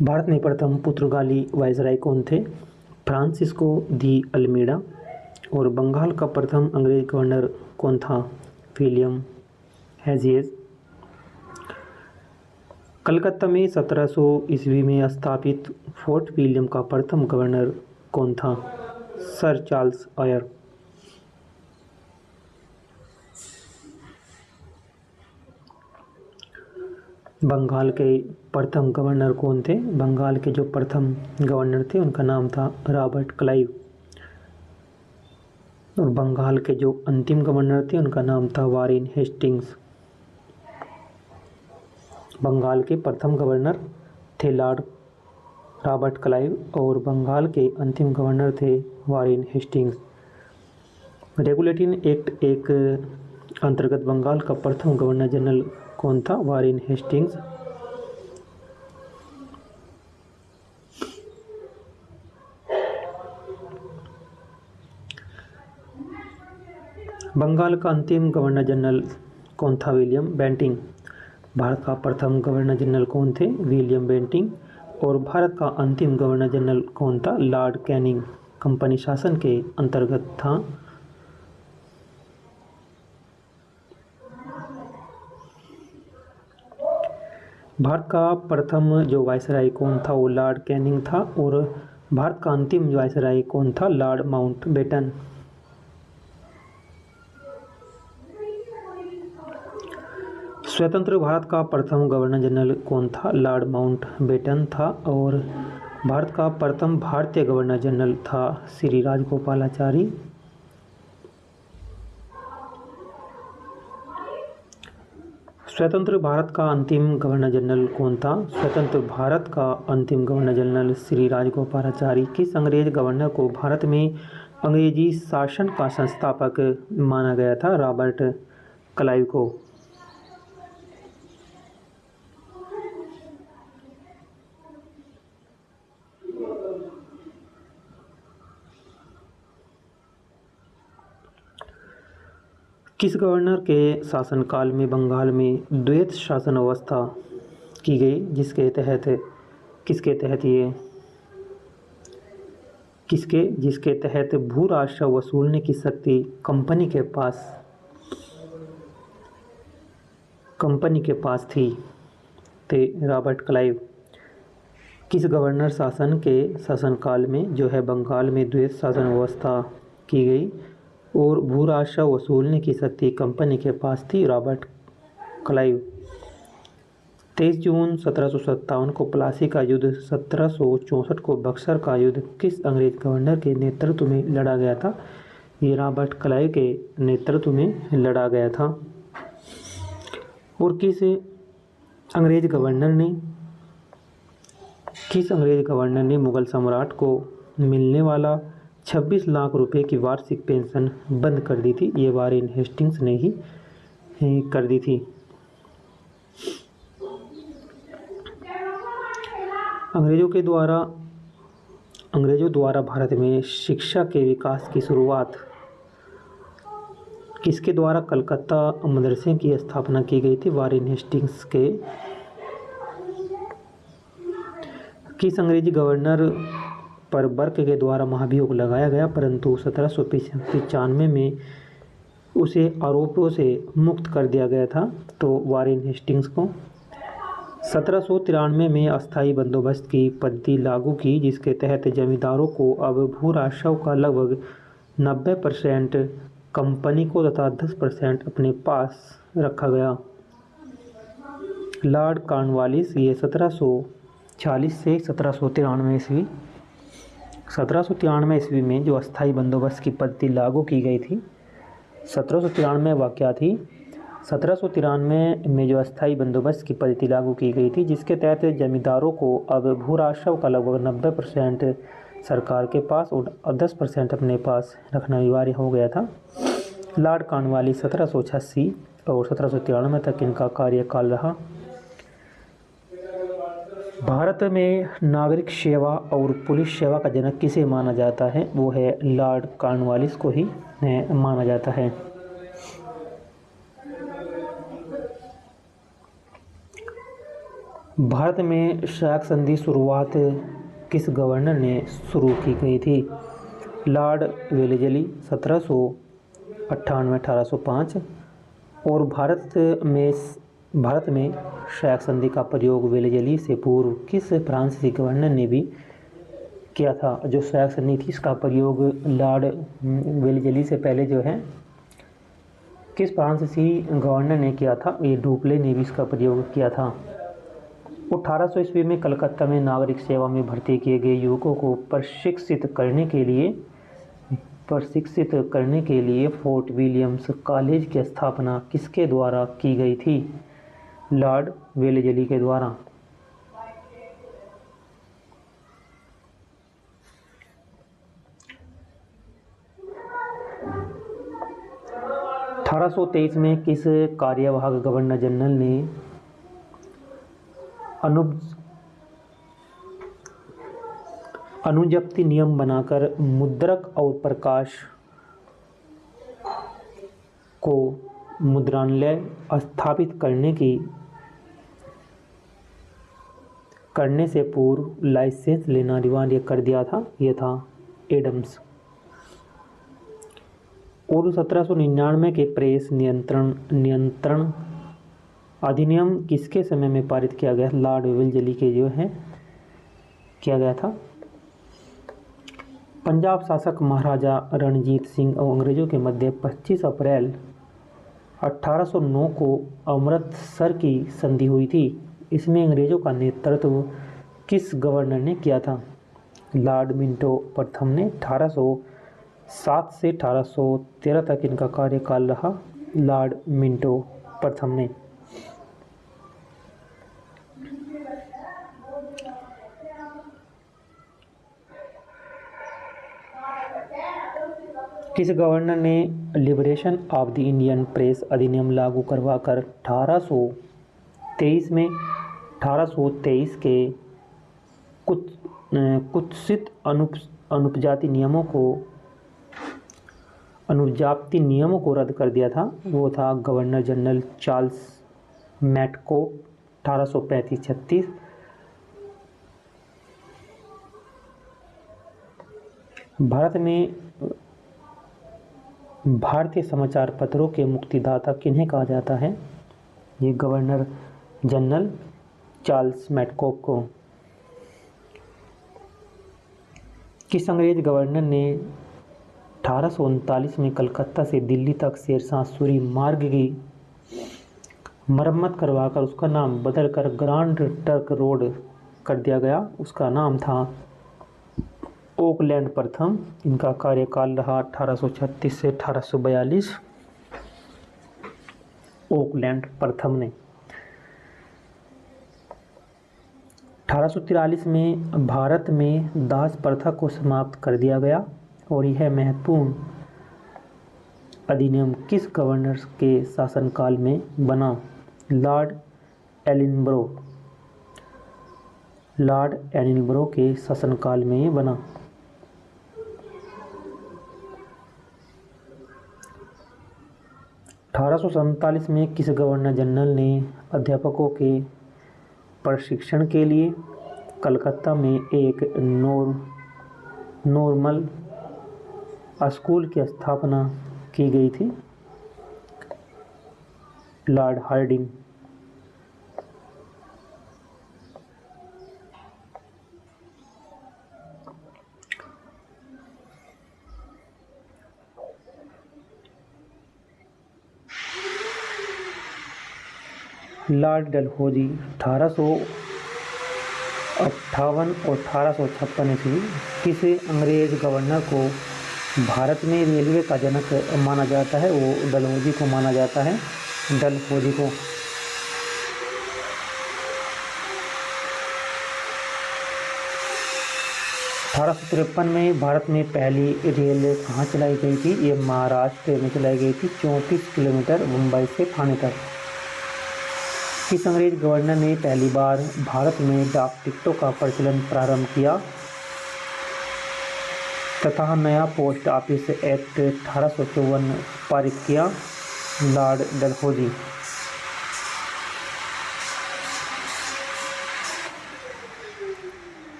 भारत में प्रथम पुर्तगाली वायसराय कौन थे? Francisco de Almeida. और बंगाल का प्रथम अंग्रेज गवर्नर कौन था? विलियम हेजियस। कलकत्ता में 1700 ईस्वी में स्थापित फोर्ट विलियम का प्रथम गवर्नर कौन था? Sir Charles Eyre. बंगाल के प्रथम गवर्नर कौन थे? बंगाल के जो प्रथम गवर्नर थे उनका नाम था रॉबर्ट क्लाइव। और बंगाल के जो अंतिम गवर्नर थे उनका नाम था वारेन हेस्टिंग्स। बंगाल के प्रथम गवर्नर थे लॉर्ड रॉबर्ट क्लाइव और बंगाल के अंतिम गवर्नर थे वारेन हेस्टिंग्स। रेगुलेटिंग एक्ट एक अंतर्गत बंगाल का प्रथम गवर्नर जनरल कौन था? Warren Hastings. बंगाल का अंतिम गवर्नर जनरल कौन था? William Bentinck. भारत का प्रथम गवर्नर जनरल कौन थे? William Bentinck. और भारत का अंतिम गवर्नर जनरल कौन था? Lord Canning. कंपनी शासन के अंतर्गत था। भारत का प्रथम जो वायसराय कौन था वो लॉर्ड कैनिंग था। और भारत का अंतिम वायसराय कौन था? Lord Mountbatten. स्वतंत्र भारत का प्रथम गवर्नर जनरल कौन था? लॉर्ड माउंटबेटन था। और भारत का प्रथम भारतीय गवर्नर जनरल था श्री राजगोपालाचारी। स्वतंत्र भारत का अंतिम गवर्नर जनरल कौन था? स्वतंत्र भारत का अंतिम गवर्नर जनरल श्री राजगोपालाचारी। किस अंग्रेज गवर्नर को भारत में अंग्रेजी शासन का संस्थापक माना गया था? रॉबर्ट क्लाइव को। किस गवर्नर के शासनकाल में बंगाल में द्वैत शासन व्यवस्था की गई, जिसके तहत भू राजस्व वसूलने की शक्ति कंपनी के पास थी? थे रॉबर्ट क्लाइव। किस गवर्नर शासन के शासनकाल में जो है बंगाल में द्वैत शासन व्यवस्था की गई और भू राजस्व वसूलने की शक्ति कंपनी के पास थी? Robert Clive. 23 जून 1757 को प्लासी का युद्ध, 1764 को बक्सर का युद्ध किस अंग्रेज गवर्नर के नेतृत्व में लड़ा गया था? ये रॉबर्ट क्लाइव के नेतृत्व में लड़ा गया था। और किस अंग्रेज गवर्नर ने मुगल सम्राट को मिलने वाला 26 लाख रुपए की वार्षिक पेंशन बंद कर दी थी? ये वारेन हेस्टिंग्स ने ही कर दी थी। अंग्रेजों द्वारा भारत में शिक्षा के विकास की शुरुआत किसके द्वारा कलकत्ता मदरसे की स्थापना की गई थी? वारेन हेस्टिंग्स के। किस अंग्रेजी गवर्नर पर बर्क के द्वारा महाभियोग लगाया गया परंतु 1795 में उसे आरोपों से मुक्त कर दिया गया था? तो वारेन हेस्टिंग्स को। 1793 में अस्थायी बंदोबस्त की पद्धति लागू की जिसके तहत जमींदारों को अब भू राजस्व का लगभग 90% कंपनी को तथा 10% अपने पास रखा गया। लॉर्ड कॉर्नवालिस, ये 1740 से 1793 ईस्वी 1793 ईस्वी में जो अस्थायी बंदोबस्त की पद्धति लागू की गई थी, 1793 वाक़या थी। 1793 में जो अस्थायी बंदोबस्त की पद्धति लागू की गई थी जिसके तहत जमींदारों को अब भू राजस्व का लगभग 90% सरकार के पास और 10% अपने पास रखना अनिवार्य हो गया था। लॉर्ड कॉर्नवालिस 1786 और 1793 तक इनका कार्यकाल रहा। भारत में नागरिक सेवा और पुलिस सेवा का जनक किसे माना जाता है? वो है लॉर्ड कॉर्नवालिस को ही माना जाता है। भारत में सहायक संधि शुरुआत किस गवर्नर ने शुरू की गई थी? Lord Wellesley 1798-1805। और भारत में सहायक संधि का प्रयोग वेलेस्ली से पूर्व किस फ्रांसीसी गवर्नर ने भी किया था? जो सहायक संधि थी इसका प्रयोग लॉर्ड वेलेस्ली से पहले जो है किस फ्रांसीसी गवर्नर ने किया था? ये डुप्ले ने भी इसका प्रयोग किया था। 1800 ईस्वी में कलकत्ता में नागरिक सेवा में भर्ती किए गए युवकों को प्रशिक्षित करने के लिए फोर्ट विलियम्स कॉलेज की स्थापना किसके द्वारा की गई थी? लॉर्ड वेलेस्ली के द्वारा। 1823 में किस कार्यवाहक गवर्नर जनरल ने अनुज्ञप्ति नियम बनाकर मुद्रक और प्रकाश को मुद्रणालय स्थापित करने से पूर्व लाइसेंस लेना अनिवार्य कर दिया था? यह था एडम्स। और 1799 के प्रेस नियंत्रण अधिनियम किसके समय में पारित किया गया? लॉर्ड वेलेस्ली के जो है किया गया था। पंजाब शासक महाराजा रणजीत सिंह और अंग्रेजों के मध्य 25 अप्रैल 1809 को अमृतसर की संधि हुई थी। इसमें अंग्रेजों का नेतृत्व किस गवर्नर ने किया था? लॉर्ड मिंटो प्रथम ने। 1807 से 1813 तक इनका कार्यकाल रहा लॉर्ड मिंटो प्रथम ने। किस गवर्नर ने liberation of the Indian press अधिनियम लागू करवाकर 1823 के कुत्सित अनुपजाति नियमों को रद्द कर दिया था? वो था गवर्नर जनरल चार्ल्स मैटकोक 1835-36। भारत में भारतीय समाचार पत्रों के मुक्तिदाता किन्हें कहा जाता है? ये गवर्नर जनरल चार्ल्स मैटकोक को। किस अंग्रेज गवर्नर ने 1839 में कलकत्ता से दिल्ली तक शेरशाह सूरी मार्ग की मरम्मत करवाकर उसका नाम बदलकर ग्रांड ट्रंक रोड कर दिया गया? उसका नाम था ओकलैंड प्रथम। इनका कार्यकाल रहा 1836 से 1842। ओकलैंड प्रथम ने। 1843 में भारत में दास प्रथा को समाप्त कर दिया गया और यह महत्वपूर्ण अधिनियम किस गवर्नर के शासनकाल में बना? लॉर्ड एलिनब्रो के शासनकाल में ये बना। 1847 में किस गवर्नर जनरल ने अध्यापकों के प्रशिक्षण के लिए कलकत्ता में एक नॉर्मल स्कूल की स्थापना की गई थी? Lord Hardinge. लॉर्ड डलहौजी 1858 और 1856 ईस्वी। किस अंग्रेज गवर्नर को भारत में रेलवे का जनक माना जाता है? वो डलहौजी को माना जाता है। डलहौजी को। 1853 में भारत में पहली रेल कहाँ चलाई गई थी? ये महाराष्ट्र में चलाई गई थी 34 किलोमीटर मुंबई से ठाणे तक। किस अंग्रेज गवर्नर ने पहली बार भारत में डाक टिकटों का प्रचलन प्रारंभ किया तथा नया पोस्ट ऑफिस एक्ट 1854 पारित किया? लॉर्ड डलहौजी।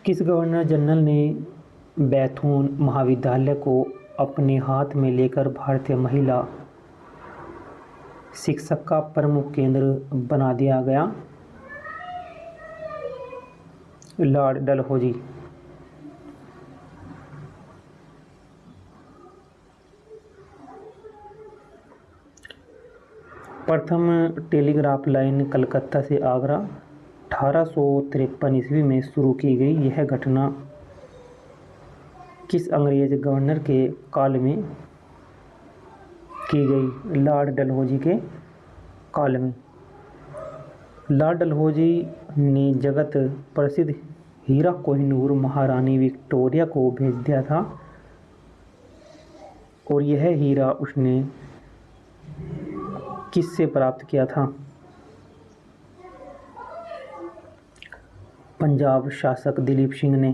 किस गवर्नर जनरल ने बैथून महाविद्यालय को अपने हाथ में लेकर भारतीय महिला शिक्षक का प्रमुख केंद्र बना दिया गया? लॉर्ड डलहौजी। प्रथम टेलीग्राफ लाइन कलकत्ता से आगरा 1853 ईस्वी में शुरू की गई। यह घटना किस अंग्रेज गवर्नर के काल में की गई? लॉर्ड डलहौजी के काल में। लॉर्ड डलहौजी ने जगत प्रसिद्ध हीरा कोहिनूर महारानी विक्टोरिया को भेज दिया था और यह हीरा उसने किससे प्राप्त किया था? पंजाब शासक दिलीप सिंह ने।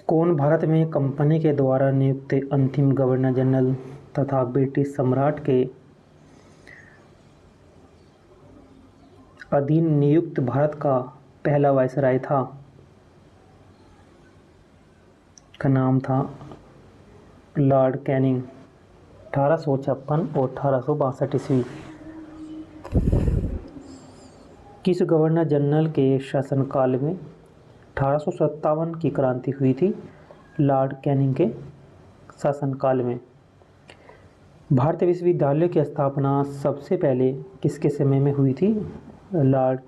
कौन भारत में कंपनी के द्वारा नियुक्त अंतिम गवर्नर जनरल तथा ब्रिटिश सम्राट के अधीन नियुक्त भारत का पहला वायसराय था? का नाम था लॉर्ड कैनिंग। 1856 और 1862 ईस्वी। किस गवर्नर जनरल के शासनकाल में 1857 की क्रांति हुई थी? लॉर्ड कैनिंग के शासनकाल में। भारतीय विश्वविद्यालय की स्थापना सबसे पहले किसके समय में हुई थी? लॉर्ड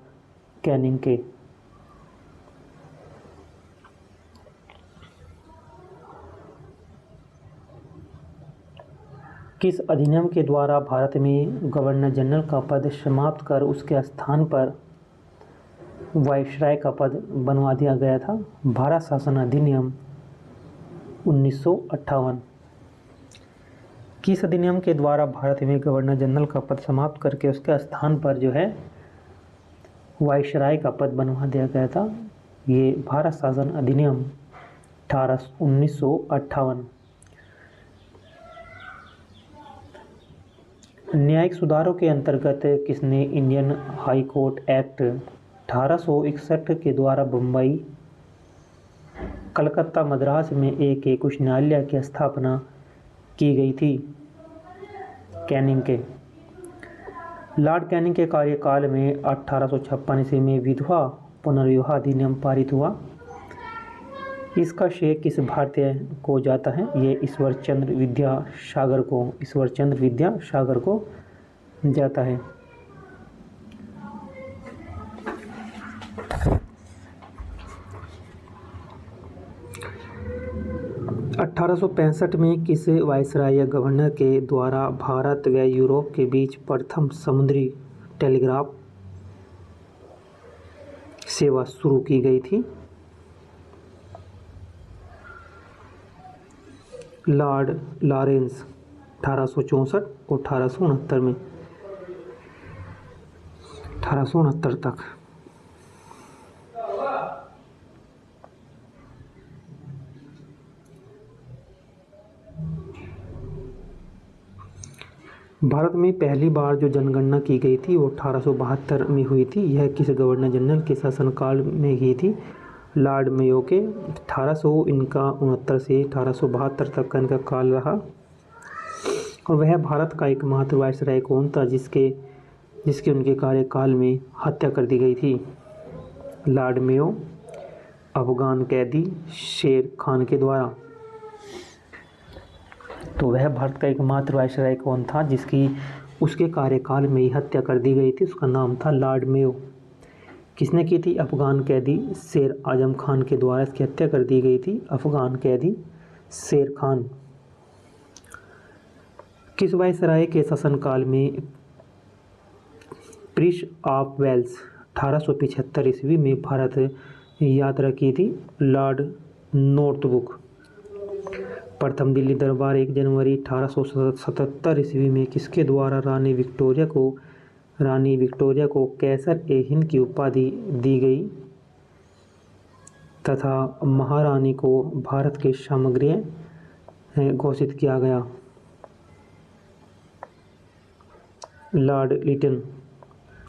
कैनिंग के। किस अधिनियम के द्वारा भारत में गवर्नर जनरल का पद समाप्त कर उसके स्थान पर वायसराय का पद बनवा दिया गया था? भारत शासन अधिनियम 1958। किस अधिनियम के द्वारा भारत में गवर्नर जनरल का पद समाप्त करके उसके स्थान पर जो है वायसराय का पद बनवा दिया गया था? ये भारत शासन अधिनियम 1958। न्यायिक सुधारों के अंतर्गत किसने इंडियन हाई कोर्ट एक्ट 1861 के द्वारा बम्बई, कलकत्ता, मद्रास में एक उच्च न्यायालय की स्थापना की गई थी? कैनिंग के। लॉर्ड कैनिंग के कार्यकाल में 1856 ईस्वी में विधवा पुनर्विवाह अधिनियम पारित हुआ। इसका श्रेय किस भारतीय को जाता है? ये ईश्वरचंद्र विद्यासागर को जाता है। 1865 में किस वायसराय या गवर्नर के द्वारा भारत व यूरोप के बीच प्रथम समुद्री टेलीग्राफ सेवा शुरू की गई थी? लॉर्ड लॉरेंस 1864 और 1869 में। 1869 तक। भारत में पहली बार जो जनगणना की गई थी वो 1872 में हुई थी। यह किस गवर्नर जनरल के शासनकाल में की थी? लॉर्ड मेयो के। 1869 से 1872 तक का इनका काल रहा। और वह भारत का एकमात्र वायसराय कौन था जिसके उनके कार्यकाल में हत्या कर दी गई थी? Lord Mayo. अफगान कैदी शेर खान के द्वारा। तो वह भारत का एकमात्र वायसराय कौन था जिसकी उसके कार्यकाल में ही हत्या कर दी गई थी? उसका नाम था लॉर्ड मेयो। किसने की थी? अफगान कैदी शेर आजम खान के द्वारा इसकी हत्या कर दी गई थी। अफगान कैदी शेर खान। किस वायसराय के शासनकाल में प्रिंस ऑफ वेल्स 1875 ईस्वी में भारत यात्रा की थी? Lord Northbrook. प्रथम दिल्ली दरबार 1 जनवरी 1877 ईस्वी में किसके द्वारा रानी विक्टोरिया को कैसर ए हिंद की उपाधि दी गई तथा महारानी को भारत के सामग्री घोषित किया गया? लॉर्ड लिटन।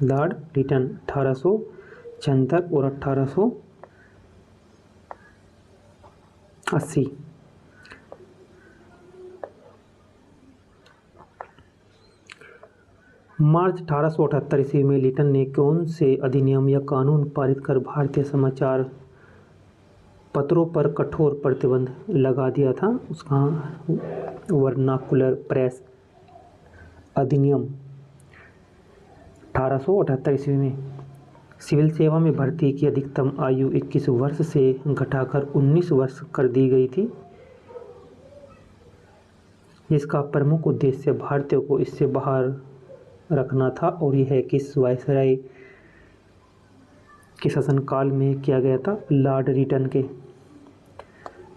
लॉर्ड रिटन 1876 और 1880। मार्च 1878 ईस्वी में लिटन ने कौन से अधिनियम या कानून पारित कर भारतीय समाचार पत्रों पर कठोर प्रतिबंध लगा दिया था? उसका वर्नाकुलर प्रेस अधिनियम 1878 ईस्वी में। सिविल सेवा में भर्ती की अधिकतम आयु 21 वर्ष से घटाकर 19 वर्ष कर दी गई थी, जिसका प्रमुख उद्देश्य भारतीयों को इससे बाहर रखना था, और यह किस वायसराय के शासनकाल में किया गया था? लॉर्ड रिटन के।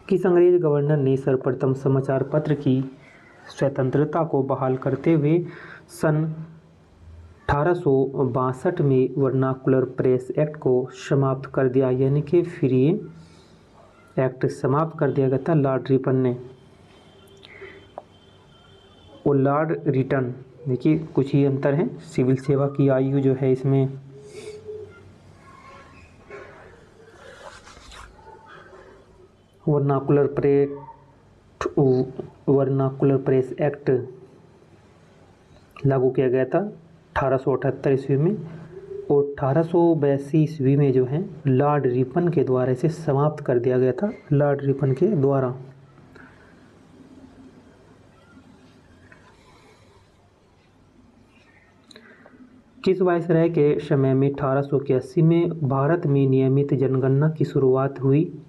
किस अंग्रेज गवर्नर ने सर्वप्रथम समाचार पत्र की स्वतंत्रता को बहाल करते हुए सन 1862 में वर्नाकुलर प्रेस एक्ट को समाप्त कर दिया, यानी कि फ्री एक्ट समाप्त कर दिया गया था? लॉर्ड रिपन ने। और लॉर्ड रिटन, देखिए कुछ ही अंतर है। सिविल सेवा की आयु जो है इसमें वर्नाकुलर प्रेस एक्ट लागू किया गया था 1878 ईस्वी में, और 1882 ईस्वी में जो है लॉर्ड रिपन के द्वारा इसे समाप्त कर दिया गया था, लॉर्ड रिपन के द्वारा। किस वायसराय के समय में 1880 में भारत में नियमित जनगणना की शुरुआत हुई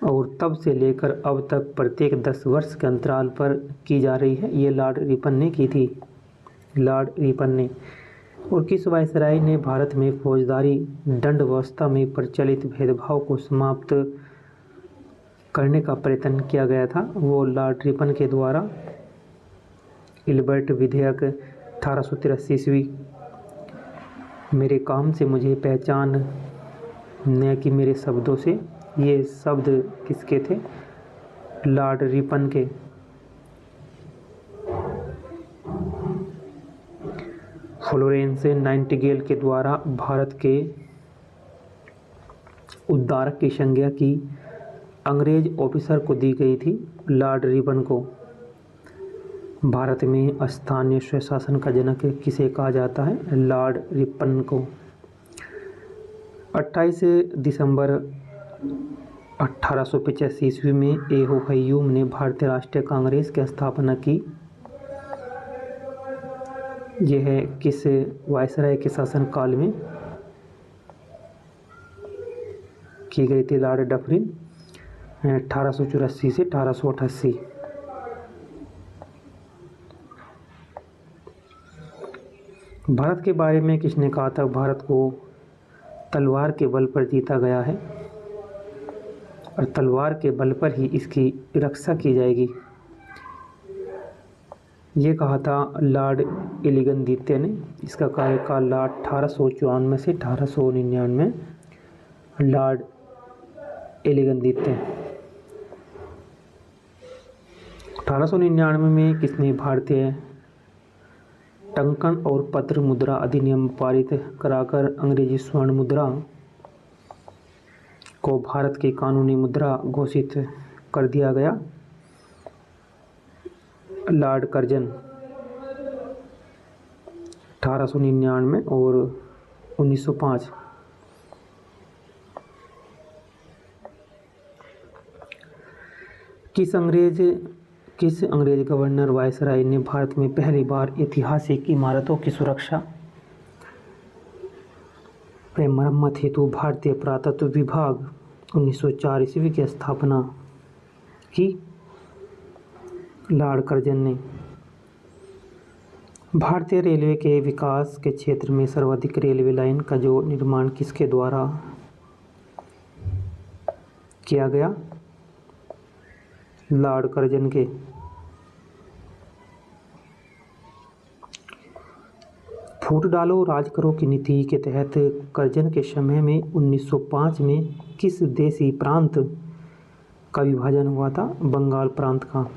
और तब से लेकर अब तक प्रत्येक 10 वर्ष के अंतराल पर की जा रही है? ये लॉर्ड रिपन ने की थी, लॉर्ड रिपन ने। और किस वायसराय ने भारत में फौजदारी दंड व्यवस्था में प्रचलित भेदभाव को समाप्त करने का प्रयत्न किया गया था? वो लॉर्ड रिपन के द्वारा। इल्बर्ट विधेयक 1883 ईस्वी। मेरे काम से मुझे पहचान न कि मेरे शब्दों से, ये शब्द किसके थे? लॉर्ड रिपन के। फ्लोरेंस नाइटिंगेल के द्वारा भारत के उद्धारक की संज्ञा की अंग्रेज ऑफिसर को दी गई थी, लॉर्ड रिपन को। भारत में स्थानीय स्वशासन का जनक किसे कहा जाता है? लॉर्ड रिपन को। 28 दिसंबर 1885 ईस्वी में एहो हयूम ने भारतीय राष्ट्रीय कांग्रेस की स्थापना की। यह किस वायसराय के शासनकाल में की गई थी? लॉर्ड डफरिन 1884 से 1888। भारत के बारे में किसने कहा था भारत को तलवार के बल पर जीता गया है और तलवार के बल पर ही इसकी रक्षा की जाएगी? ये कहा था लॉर्ड एलिगन द्वितीय ने। इसका कार्यकाल 1854 से 1899। लॉर्ड एलिगन द्वितीय। 1899 में किसने भारतीय टंकन और पत्र मुद्रा अधिनियम पारित कराकर अंग्रेजी स्वर्ण मुद्रा को भारत की कानूनी मुद्रा घोषित कर दिया गया? लॉर्ड कर्जन 1899 और 1905। किस अंग्रेज गवर्नर वायसराय ने भारत में पहली बार ऐतिहासिक इमारतों की सुरक्षा व मरम्मत हेतु भारतीय पुरातत्व विभाग 1904 ईस्वी की स्थापना की? लॉर्ड कर्जन ने। भारतीय रेलवे के विकास के क्षेत्र में सर्वाधिक रेलवे लाइन का जो निर्माण किसके द्वारा किया गया? लॉर्ड कर्जन के। फूट डालो राज करो की नीति के तहत कर्जन के समय में 1905 में किस देशी प्रांत का विभाजन हुआ था? बंगाल प्रांत का।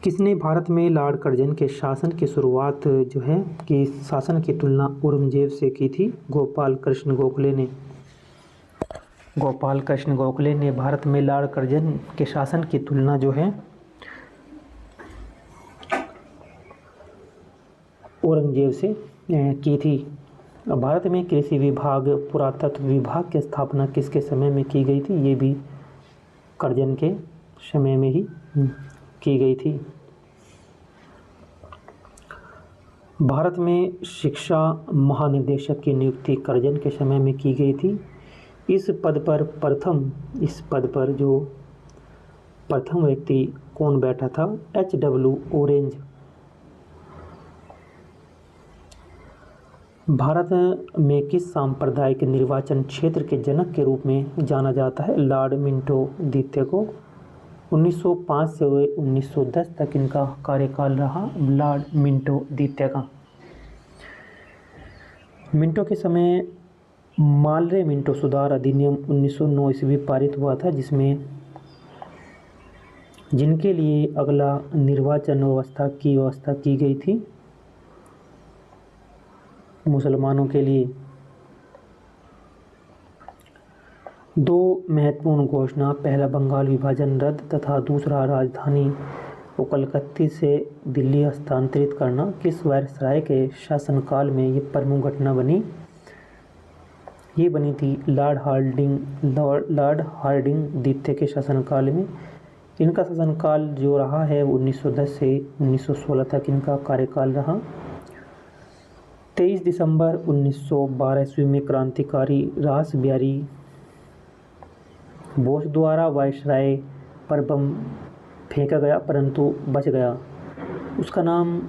किसने भारत में लॉर्ड कर्जन के शासन की शुरुआत जो है कि शासन की तुलना औरंगजेब से की थी? गोपाल कृष्ण गोखले ने। गोपाल कृष्ण गोखले ने भारत में लॉर्ड कर्जन के शासन की तुलना जो है औरंगजेब से की थी। भारत में कृषि विभाग, पुरातत्व विभाग की स्थापना किसके समय में की गई थी? ये भी कर्जन के समय में ही की गई थी। भारत में शिक्षा महानिदेशक की नियुक्ति कर्जन के समय में की गई थी। इस पद पर जो प्रथम व्यक्ति कौन बैठा था? H.W. ऑरेंज। भारत में किस सांप्रदायिक निर्वाचन क्षेत्र के जनक के रूप में जाना जाता है? लॉर्ड मिंटो द्वितीय को। 1905 से 1910 तक इनका कार्यकाल रहा, लॉर्ड मिंटो द्वितीय का। मिंटो के समय मालरे मिंटो सुधार अधिनियम 1909 ईस्वी पारित हुआ था, जिनके लिए अगला निर्वाचन व्यवस्था की गई थी मुसलमानों के लिए। दो महत्वपूर्ण घोषणा, पहला बंगाल विभाजन रद्द तथा दूसरा राजधानी को कलकत्ते से दिल्ली हस्तांतरित करना, किस वायसराय के शासनकाल में ये प्रमुख घटना बनी? ये बनी थी लॉर्ड हार्डिंग द्वितीय के शासनकाल में। इनका शासनकाल जो रहा है 1910 से 1916 तक इनका कार्यकाल रहा। 23 दिसंबर 1912 ईस्वी में क्रांतिकारी रास बिहारी बोस द्वारा वायसराय पर बम फेंका गया परंतु बच गया। उसका नाम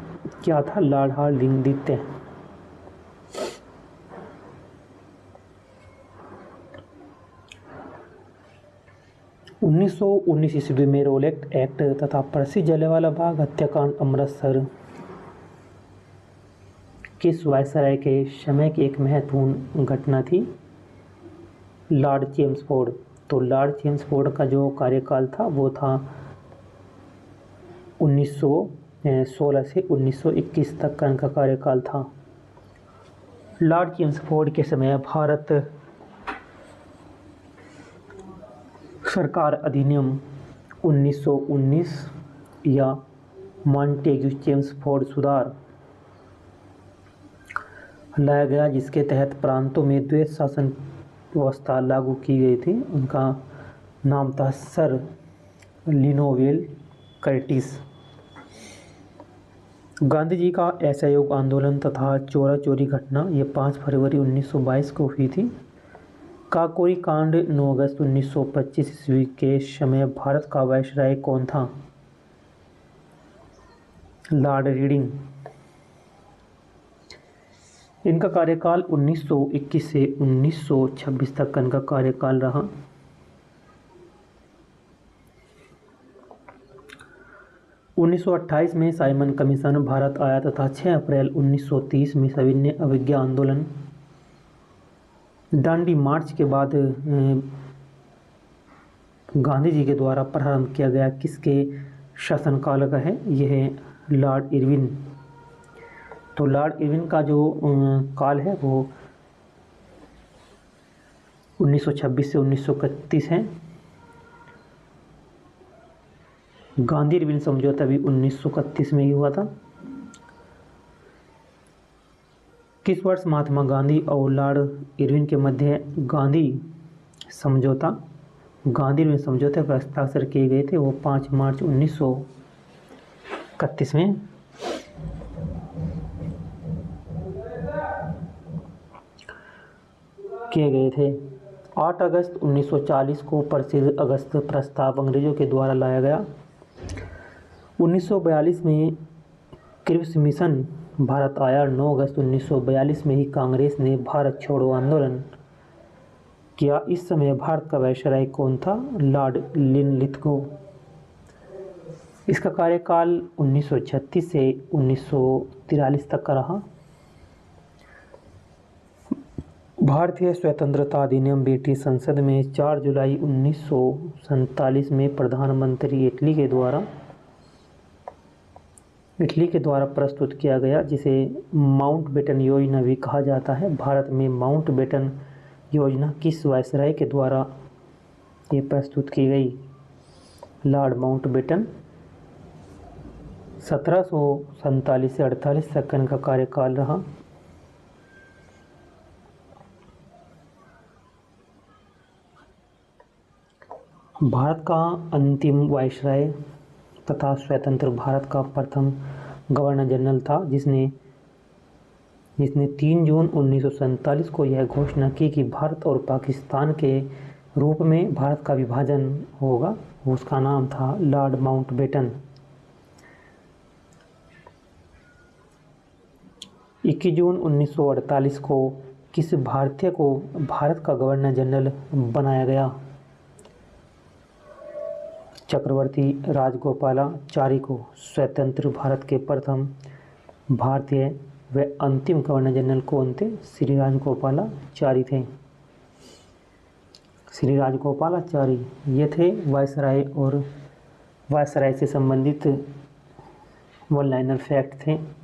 क्या था? लॉर्ड हार्डिंग द्वितीय। 1919 ईस्वी में रोलेट एक्ट तथा प्रसिद्ध जलियांवाला बाग हत्याकांड अमृतसर किस वायसराय के समय की एक महत्वपूर्ण घटना थी? Lord Chelmsford. तो लॉर्ड चेम्सफोर्ड का जो कार्यकाल था वो था 1916 से 1921 तक का इनका कार्यकाल था। लॉर्ड चेम्सफोर्ड के समय भारत सरकार अधिनियम 1919 या मॉन्टेग्यू चेम्सफोर्ड सुधार लाया गया, जिसके तहत प्रांतों में द्वैत शासन व्यवस्था लागू की गई थी। उनका नाम था सर लिनोवेल कर्टिस। गांधी जी का असहयोग आंदोलन तथा चोरा चोरी घटना ये 5 फरवरी 1922 को हुई थी। काकोरी कांड 9 अगस्त 1925 ईस्वी के समय भारत का वायसराय कौन था? Lord reading. इनका कार्यकाल 1921 से 1926 तक का इनका कार्यकाल रहा। उन्नीस 1928 में साइमन कमीशन भारत आया तथा 6 अप्रैल 1930 में सविनय अवज्ञा आंदोलन दांडी मार्च के बाद गांधी जी के द्वारा प्रारंभ किया गया, किसके शासनकाल का है? यह है लॉर्ड इरविन। तो लॉर्ड इरविन का जो काल है वो 1926 से 1931 है। गांधी इरविन समझौता भी 1931 में ही हुआ था। किस वर्ष महात्मा गांधी और लॉर्ड इरविन के मध्य गांधी इरविन समझौते पर हस्ताक्षर किए गए थे? वो 5 मार्च 1931 में। किए गए थे। 8 अगस्त 1940 को प्रसिद्ध अगस्त प्रस्ताव अंग्रेजों के द्वारा लाया गया। 1942 में क्रिप्स मिशन भारत आया। 9 अगस्त 1942 में ही कांग्रेस ने भारत छोड़ो आंदोलन किया। इस समय भारत का वायसराय कौन था? Lord Linlithgow. इसका कार्यकाल 1936 से 1943 तक का रहा। भारतीय स्वतंत्रता अधिनियम ब्रिटिश संसद में 4 जुलाई 1947 में प्रधानमंत्री एटली के द्वारा इटली के द्वारा प्रस्तुत किया गया, जिसे माउंटबेटन योजना भी कहा जाता है। भारत में माउंटबेटन योजना किस वायसराय के द्वारा ये प्रस्तुत की गई? Lord Mountbatten. 1747 से 48 तक इनका कार्यकाल रहा। भारत का अंतिम वायसराय तथा स्वतंत्र भारत का प्रथम गवर्नर जनरल था, जिसने 3 जून 1947 को यह घोषणा की कि भारत और पाकिस्तान के रूप में भारत का विभाजन होगा। उसका नाम था लॉर्ड माउंटबेटन। 21 जून 1948 को किस भारतीय को भारत का गवर्नर जनरल बनाया गया? चक्रवर्ती राजगोपालाचारी को स्वतंत्र भारत के प्रथम भारतीय व अंतिम गवर्नर जनरल कौन थे? श्री राजगोपालाचारी थे। श्री राजगोपालाचारी ये थे वायसराय, और वायसराय से संबंधित वन लाइनर फैक्ट थे।